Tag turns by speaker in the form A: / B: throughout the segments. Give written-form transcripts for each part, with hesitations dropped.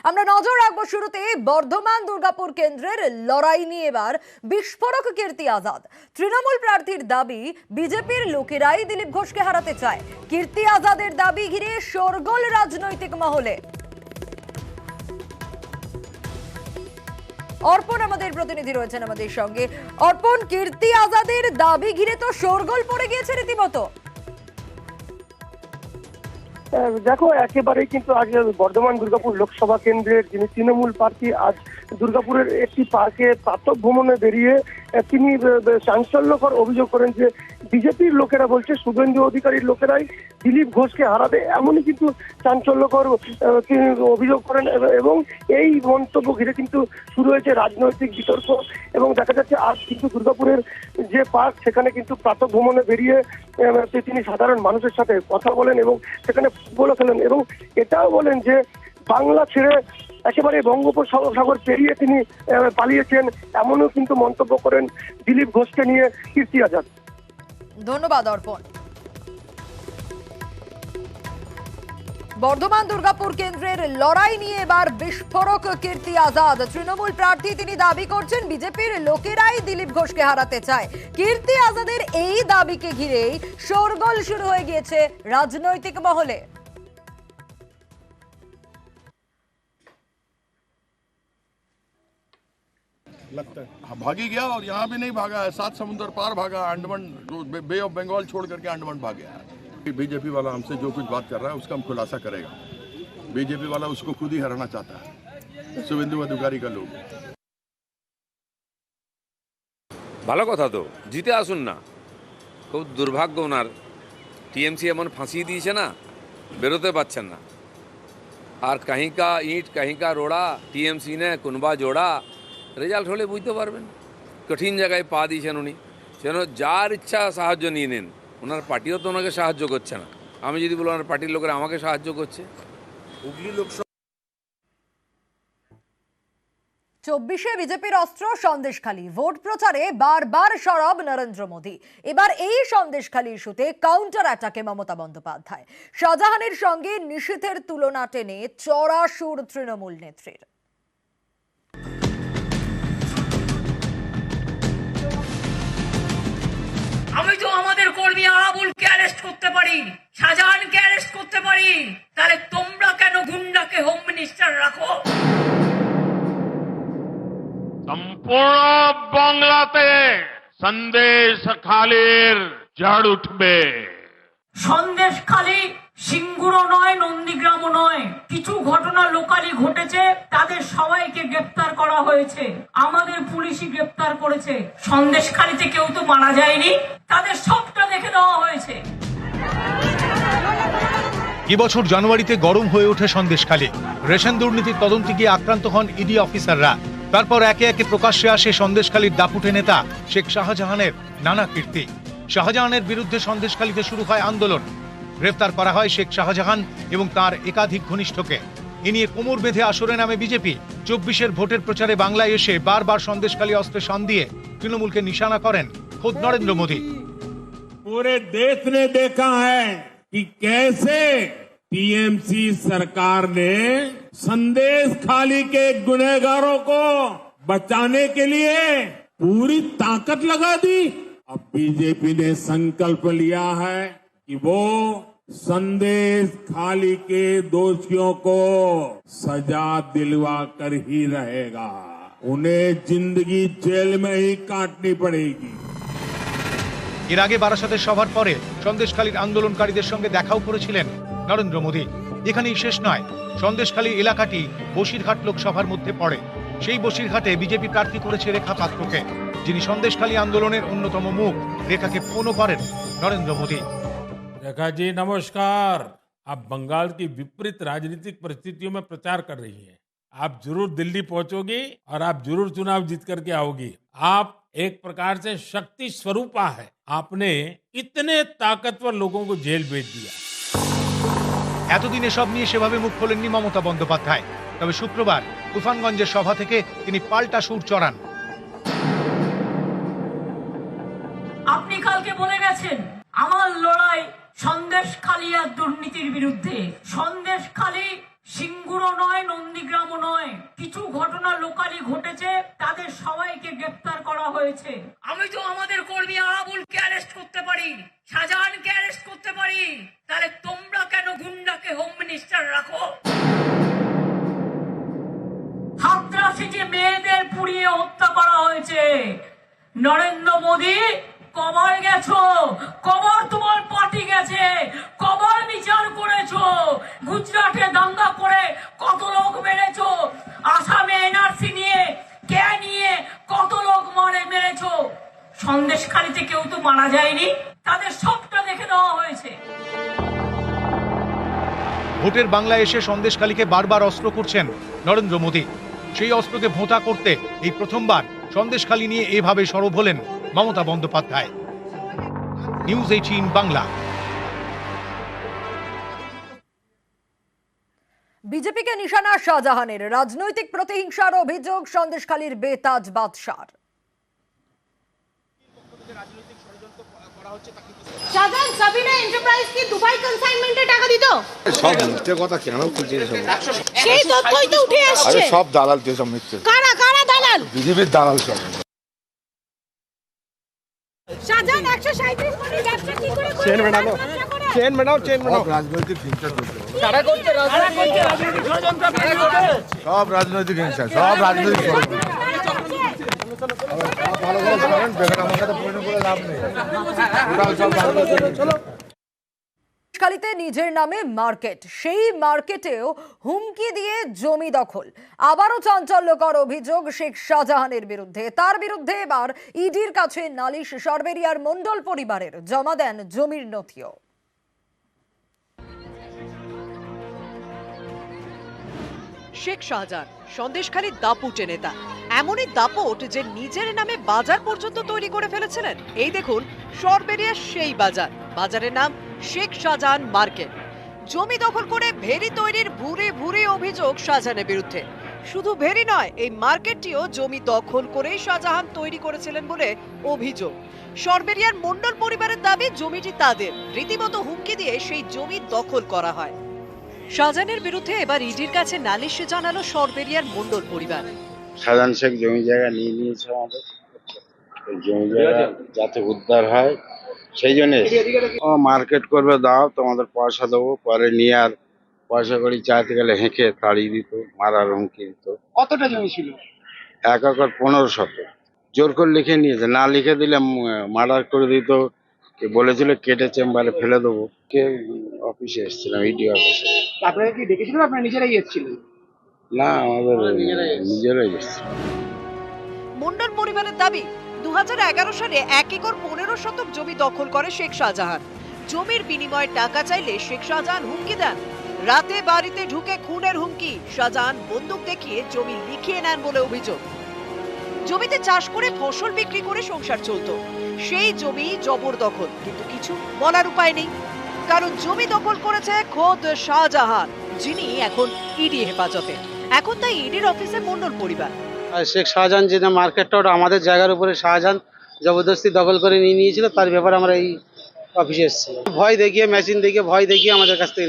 A: আমরা নজর রাখবো শুরুতে বর্ধমান দুর্গাপুর কেন্দ্রের লড়াই নিয়ে। এবার বিস্ফোরক কীর্তি আজাদ। তৃণমূল প্রার্থীর দাবি, বিজেপির লোকেরাই দিলীপ ঘোষকে হারাতে চায়। কীর্তি আজাদের দাবি ঘিরে শোরগোল রাজনৈতিক মহলে। অর্পণ আমাদের প্রতিনিধি রয়েছেন আমাদের সঙ্গে। অর্পণ, কীর্তি আজাদের দাবি ঘিরে তো শোরগোল পড়ে গিয়েছে রীতিমতো।
B: দেখো, একেবারেই কিন্তু আজ বর্ধমান দুর্গাপুর লোকসভা কেন্দ্রের যিনি তৃণমূল প্রার্থী, আজ দুর্গাপুরের একটি পার্কে প্রাতঃ ভ্রমণে বেরিয়ে তিনি চাঞ্চল্যকর অভিযোগ করেন যে বিজেপির লোকেরা বলছে শুভেন্দু অধিকারীর লোকেরাই দিলীপ ঘোষকে হারাবে, এমনই কিন্তু চাঞ্চল্যকর তিনি অভিযোগ করেন। এবং এই মন্তব্য ঘিরে কিন্তু শুরু হয়েছে রাজনৈতিক বিতর্ক। এবং দেখা যাচ্ছে আজ কিন্তু দুর্গাপুরের যে পার্ক, সেখানে কিন্তু প্রাতঃ ভ্রমণে বেরিয়ে তিনি সাধারণ মানুষের সাথে কথা বলেন এবং সেখানে ফুটবলও খেলেন। এবং এটাও বলেন যে বাংলা ছেড়ে একেবারে বঙ্গোপসাগর পেরিয়ে তিনি পালিয়েছেন, এমনও কিন্তু মন্তব্য করেন দিলীপ ঘোষকে নিয়ে কীর্তি আজাদ।
A: ধন্যবাদ অর্পণ। বর্ধমান দুর্গাপুর কেন্দ্রের লড়াই নিয়ে এবার বিস্ফোরক কীর্তি আজাদ। তৃণমূল প্রার্থী, তিনি দাবি করছেন বিজেপির লোকেরাই দিলীপ ঘোষকে হারাতে চায়। কীর্তি আজাদের এই দাবিকে ঘিরেই শোরগোল শুরু হয়ে গিয়েছে রাজনৈতিক মহলে।
C: लगता है भागी गया और यहाँ भी नहीं भागा है, 7 समुद्र पार भागा, अंडमान बे ऑफ बंगाल छोड़ करके अंडमान भाग गया है। बीजेपी वाला हमसे जो कुछ बात कर रहा है उसका हम खुलासा करेगा। बीजेपी वाला उसको खुद ही हराना चाहता है, शुभेंदु अधिकारी का लोग।
D: ভালো কথা তো, জিতে আসুন না। খুব দুর্ভাগ্য ওনার, টিএমসি এমন ফাঁসিয়ে দিয়েছে না, বেরোতে পারছেন না। আর কাहीं का ईंट कहीं का रोड़ा, টিএমসি ने कुनबा जोड़ा। রেজাল্ট হলে বুঝতে পারবেন। কঠিন জায়গায় পা দিয়েছেন উনি, যেন যার ইচ্ছা সাহায্য নিয়ে নেন। ওনার পার্টিও তো ওনাকে সাহায্য করছে না। আমি যদি বলি ওনার পার্টির লোকেরা আমাকে সাহায্য করছে। হুগলি লোকসভা
A: 24-এ বিজেপির অস্ত্র সন্দেশখালী। ভোট প্রচারে বারবার সরব নরেন্দ্র মোদী। এবার এই সন্দেশখালী ইস্যুতে কাউন্টার অ্যাটাকে মমতা বন্দ্যোপাধ্যায়। শাহজাহানের সঙ্গে নিশীথের তুলনা টেনে চড়া সুর তৃণমূল নেত্রীর।
E: আমি তো আমাদের কর্মী আরাবুলকে অ্যারেস্ট করতে পারি, শাহজাহানকে অ্যারেস্ট করতে পারি, তাহলে তোমরা কেন গুন্ডাকে হোম মিনিস্টার রাখো?
F: সম্পূর্ণ বাংলাতে সন্দেশখালীর ঝড় উঠবে।
E: সন্দেশখালী সিঙ্গুরও নয়, নন্দীগ্রামও নয়। কিছু ঘটনা লোকালি ঘটেছে, তাদের সবাইকে গ্রেপ্তার করা হয়েছে। আমাদের পুলিশই গ্রেপ্তার করেছে। সন্দেশখালীতে কেউ তো মারা যায়নি, তাদের সবটা দেখে দেওয়া হয়েছে।
G: এবছর জানুয়ারিতে গরম হয়ে ওঠে সন্দেশখালী। রেশন দুর্নীতির তদন্তে গিয়ে আক্রান্ত হন ইডি অফিসাররা। তারপর একে একে প্রকাশ্যে আসে সন্দেশখালীর দাপুটে নেতা শেখ শাহজাহানের নানা কীর্তি। শাহজাহানের বিরুদ্ধে সন্দেশখালীতে শুরু হয় আন্দোলন। গ্রেফতার করা হয় শেখ শাহজাহান এবং তার একাধিক ঘনিষ্ঠকে। এ নিয়ে কোমর বেঁধে আসরে নামে বিজেপি। 24-এর ভোটের প্রচারে বাংলায় এসে বারবার সন্দেশখালী অস্ত্রে শান দিয়ে তৃণমূলকে নিশানা করেন খোদ নরেন্দ্র মোদী।
F: पूरे देश ने देखा है कि कैसे टीएमसी सरकार ने संदेशखाली के गुनहगारों को बचाने के लिए पूरी ताकत लगा दी। अब बीजेपी ने संकल्प लिया है कि वो संदेशखाली के दोषियों को सजा दिलवा कर ही रहेगा। उन्हें जिंदगी जेल में ही काटनी पड़ेगी।
G: এর আগে বারাসাতের সভার পরে সন্দেশখালীর আন্দোলনকারীদের সঙ্গে দেখাও করেছিলেন নরেন্দ্র মোদী। এখানেই শেষ নয়, সন্দেশখালী এলাকাটি বসিরহাট লোকসভার মধ্যে পড়ে। সেই বসিরহাটে বিজেপি প্রার্থী করেছে রেখা পাত্রকে, যিনি সন্দেশখালী আন্দোলনের অন্যতম মুখ। রেখাকে ফোনও করেন নরেন্দ্র মোদী।
F: रेखा जी नमस्कार। आप बंगाल की विपरीत राजनीतिक परिस्थितियों में प्रचार कर रही हैं। आप जरूर दिल्ली पहुंचोगी और आप जरूर चुनाव जीत करके आओगी। आप एक प्रकार से शक्ति स्वरूपा है। आपने इतने ताकतवर लोगों को जेल भेज दिया।
G: এতদিন এসব নিয়ে সেভাবে মুখ খোলেননি মমতা বন্দ্যোপাধ্যায়। তবে শুক্রবার তুফানগঞ্জের সভা থেকে তিনি পাল্টা সুর চড়ান।
E: আপনি কালকে বলে গেছেন আমার লড়াই সন্দেশখালী আর দুর্নীতির বিরুদ্ধে। সন্দেশখালী সিঙ্গুরও নয়, নন্দীগ্রামও নয়, কিছু ঘটনা লোকালি ঘটেছে, তাদের সবাইকে গ্রেফতার করা হয়েছে। আমি তো আমাদের কর্মী আরাবুলকে অ্যারেস্ট করতে পারি, শাহজাহানকে অ্যারেস্ট করতে পারি, তাহলে তোমরা কেন গুন্ডাকে হোম মিনিস্টার রাখো? হাতরাসিতে মেয়েদের পুড়িয়ে হত্যা করা হয়েছে। নরেন্দ্র মোদী, কবর গেছো, কবর তোমার পার্টি গেছে, কবর বিচার করেছো। গুজরাটে দাঙ্গা করে কত লোক মেরেছো, আসামে এনআরসি নিয়ে কে নিয়ে কত লোক মেরেছো। সন্দেশখালীতে কেউ তো মারা যায়নি, তাদের সবটা দেখে দেওয়া হয়েছে।
G: ভোটের বাংলায় এসে সন্দেশখালীকে বারবার অস্ত্র করছেন নরেন্দ্র মোদী। সেই অস্ত্রকে ভোঁতা করতে এই প্রথমবার সন্দেশখালী নিয়ে এভাবে সরব হলেন মমতা বন্দ্যোপাধ্যায়। নিউজ 18 বাংলা।
A: বিজেপিকে নিশানা শাহজাহানের, রাজনৈতিক প্রতিহিংসার অভিযোগ সন্দেশখালীর বেতাজ বাদশার।
H: শাহজাহান সাবিনা এন্টারপ্রাইজ কি দুবাই কনসাইনমেন্টে টাকা দিত?
I: সব মিথ্যে কথা কেন বলছিস?
H: সেই তথ্যই তো উঠে আসছে।
I: আরে সব দালাল তো সব মিথ্যে।
H: কারা কারা দালাল?
I: বিজেপির দালাল সব।
H: শাহজাহান 137 কোটি ব্যবসা কি করে করে?
I: চেন বানাও, চেন বানাও। রাজনৈতিক হিংসা করছে।
H: কারা করতে রাজনৈতিক ষড়যন্ত্র কারা করতে?
I: সব রাজনৈতিক হিংসা, সব রাজনৈতিক ষড়যন্ত্র। ভালো করে করেন, বেকার আমার কাছে পরিণত করে লাভ নেই। সব চলো।
A: সন্দেশখালীতে নিজের নামে মার্কেট, সেই মার্কেটেও হুমকি দিয়ে জমি দখল। আবারও চাঞ্চল্যকর অভিযোগ শেখ শাহজাহানের বিরুদ্ধে। তার বিরুদ্ধে এবার ইডির কাছে নালিশ সরবেরিয়ার মণ্ডল পরিবারের, জমা দেন জমির নথিও।
J: শেখ শাহজাহান সন্দেশখালীর দাপুটে নেতা, এমনই দাপট যে নিজের নামে বাজার পর্যন্ত তৈরি করে ফেলেছিলেন। এই দেখুন সরবেরিয়ার সেই বাজার, বাজারের নাম শেখ শাহজাহান মার্কেট। জমি দখল করে ভেরি তৈরির ভুরি ভুরি অভিযোগ শাহজাহানের বিরুদ্ধে। শুধু ভেরি নয়, এই মার্কেটটিও জমি দখল করেই শাহজাহান তৈরি করেছিলেন বলে অভিযোগ। সরবেরিয়ার মণ্ডল পরিবারের দাবি জমিটি তাদের, রীতিমতো হুমকি দিয়ে সেই জমি দখল করা হয়। শাহজাহানের বিরুদ্ধে এবার ইডির কাছে নালিশ জানালো সরবেরিয়ার মণ্ডল পরিবার।
K: শাহজাহান শেখ জমি জায়গা নিয়ে নিয়েছে আমাদের, জমি জায়গা যাতে উদ্ধার হয় সেই জন্য মার্কেট করবে, দাও তোমাদের পয়সা দেবো, পরে নিয়ে আর পয়সা করি চাইতে গেলে হেঁকে তাড়িয়ে দিত, মারার হুমকি দিত।
B: কতটা জমি ছিল?
K: 1 একর 15 শতক। জোর করে লিখে নিয়েছে, না লিখে দিলে মার্ডার করে দিত। বলেছিল কেটে চেম্বারে ফেলে দেবো। কে অফিসে এসেছিলাম, ইডি অফিসে।
B: আপনারা কি ডেকেছিলেন, আপনারা নিজেরাই এসেছিলেন?
K: না, আমাদের নিজেরাই এসেছিল।
J: মণ্ডল পরিবারের দাবি 2011 সালে 1 একর 15 শতক জমি দখল করে শেখ শাহজাহান। জমির বিনিময়ে টাকা চাইলে শেখ শাহজাহান হুমকি দেন। রাতে বাড়িতে ঢুকে খুনের হুমকি, শাহজাহান বন্দুক দেখিয়ে জমি লিখিয়ে নেন বলে অভিযোগ। জমিতে চাষ করে ফসল বিক্রি করে সংসার চলতো, সেই জমি জবরদখল, কিন্তু কিছু বলার উপায় নেই, কারণ জমি দখল করেছে খোদ শাহজাহান, যিনি এখন ইডি হেফাজতে। এখন তাই ইডির অফিসে মণ্ডল পরিবার।
K: শেখ শাহজাহান যে মার্কেটটা, ওটা আমাদের জায়গার উপরে শাহজাহান জবরদস্তি দখল করে নিয়ে নিয়েছিল, তার ব্যাপারে আমরা এই অফিসে এসেছিলাম। ভয় দেখিয়ে, মেশিন দেখিয়ে, ভয় দেখিয়ে আমাদের কাছ থেকে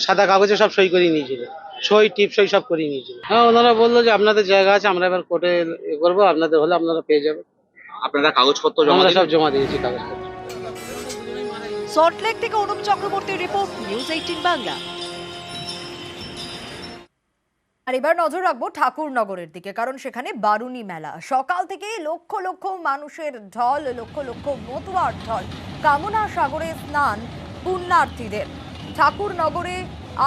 K: সাদা কাগজে সব সই করিয়ে নিয়েছিল, সই টিপ সই সব করিয়ে নিয়েছিল। হ্যাঁ, ওনারা বললো যে আপনাদের জায়গা আছে, আমরা এবার কোর্টে করবো, আপনাদের হলে আপনারা পেয়ে যাবেন।
L: আপনারা কাগজপত্র
K: আমরা সব জমা দিয়েছি, কাগজপত্র।
J: সল্টলেক থেকে অনুপ চক্রবর্তীর রিপোর্ট, নিউজ 18 বাংলা।
A: আর এবার নজর রাখবো ঠাকুরনগরের দিকে, কারণ সেখানে বারুনি মেলা। সকাল থেকেই লক্ষ লক্ষ মানুষের ঢল, লক্ষ লক্ষ মতুয়ার ঢল। কামনা সাগরে স্নান পুণ্যার্থীদের। ঠাকুরনগরে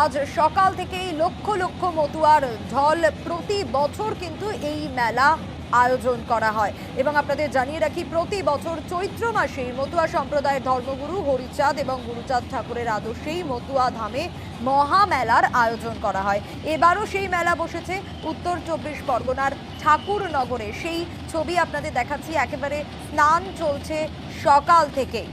A: আজ সকাল থেকেই লক্ষ লক্ষ মতুয়ার ঢল। প্রতি বছর কিন্তু এই মেলা আয়োজন করা হয় এবং আপনাদের জানিয়ে রাখি, প্রতি বছর চৈত্র মাসে মতুয়া সম্প্রদায়ের ধর্মগুরু হরিচাঁদ এবং গুরুচাঁদ ঠাকুরের আদর্শেই মতুয়া ধামে মহামেলার আয়োজন করা হয়। এবারও সেই মেলা বসেছে উত্তর 24 পরগনার ঠাকুরনগরে। সেই ছবি আপনাদের দেখাচ্ছি, একেবারে স্নান চলছে সকাল থেকেই।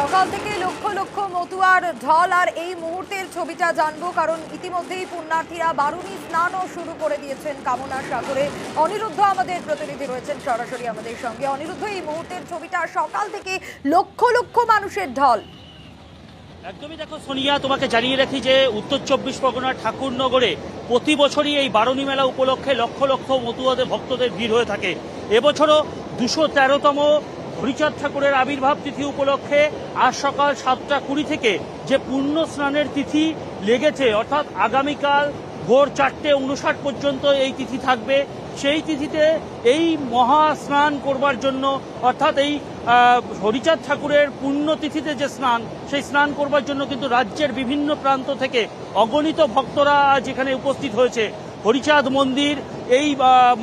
A: সকাল থেকে লক্ষ লক্ষ মতুয়ার ঢল, আর এই মুহূর্তের ছবিটা জানবো কারণ ইতিমধ্যেই পুণ্যার্থীরা বারুণী স্নানও শুরু করে দিয়েছেন কামনা সাগরে। অনিরুদ্ধ আমাদের প্রতিনিধি রয়েছেন সরাসরি আমাদের সঙ্গে। অনিরুদ্ধ, এই মুহূর্তের ছবিটা, সকাল থেকে লক্ষ লক্ষ মানুষের ঢল।
L: একদমই দেখো সোনিয়া, তোমাকে জানিয়ে রাখি যে উত্তর 24 পরগনার ঠাকুরনগরে প্রতি বছরই এই বারুণী মেলা উপলক্ষে লক্ষ লক্ষ মতুয়াদের ভক্তদের ভিড় হয়ে থাকে। এবছরও 213তম হরিচাঁদ ঠাকুরের আবির্ভাব তিথি উপলক্ষে আজ সকাল 7টা 20 থেকে যে পুণ্য স্নানের তিথি লেগেছে, অর্থাৎ আগামীকাল ভোর 4:59 পর্যন্ত এই তিথি থাকবে। সেই তিথিতে এই মহা স্নান করবার জন্য, অর্থাৎ এই হরিচাঁদ ঠাকুরের পুণ্যতিথিতে যে স্নান, সেই স্নান করবার জন্য কিন্তু রাজ্যের বিভিন্ন প্রান্ত থেকে অগণিত ভক্তরা আজ এখানে উপস্থিত হয়েছে। হরিচাঁদ মন্দির, এই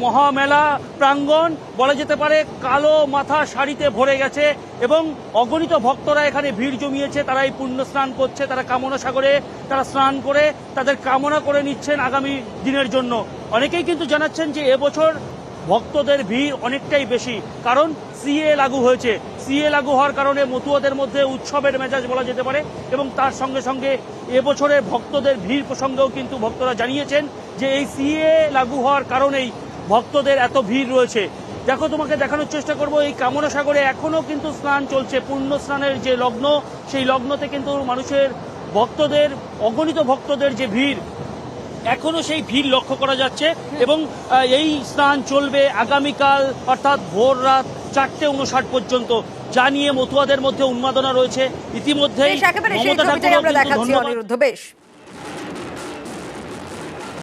L: মহামেলা প্রাঙ্গণ বলা যেতে পারে কালো মাথা শাড়িতে ভরে গেছে এবং অগণিত ভক্তরা এখানে ভিড় জমিয়েছে। তারা এই পুণ্য স্নান করছে, তারা কামনা সাগরে তারা স্নান করে তাদের কামনা করে নিচ্ছেন আগামী দিনের জন্য। অনেকেই কিন্তু জানাচ্ছেন যে এবছর ভক্তদের ভিড় অনেকটাই বেশি, কারণ সিএ লাগু হয়েছে। সিএ লাগু হওয়ার কারণে মতুয়াদের মধ্যে উৎসবের মেজাজ বলা যেতে পারে এবং তার সঙ্গে সঙ্গে এবছরে ভক্তদের ভিড় প্রসঙ্গেও কিন্তু ভক্তরা জানিয়েছেন যে এই সিএ লাগু হওয়ার কারণেই ভক্তদের এত ভিড় রয়েছে। দেখো, তোমাকে দেখানোর চেষ্টা করব, এই কামনা সাগরে এখনো কিন্তু স্নান চলছে। পুণ্য স্নানের যে লগ্ন, সেই লগ্নতে কিন্তু মানুষের ভক্তদের, অগণিত ভক্তদের যে ভিড়, এখনো সেই ভিড় লক্ষ্য করা যাচ্ছে এবং এই স্নান চলবে আগামীকাল, অর্থাৎ ভোর রাত 4:59 পর্যন্ত, যা নিয়ে মতুয়াদের মধ্যে উন্মাদনা রয়েছে। ইতিমধ্যেই
A: একেবারে সেই ছবিটাই আমরা দেখাচ্ছি অনিরুদ্ধ। বেশ।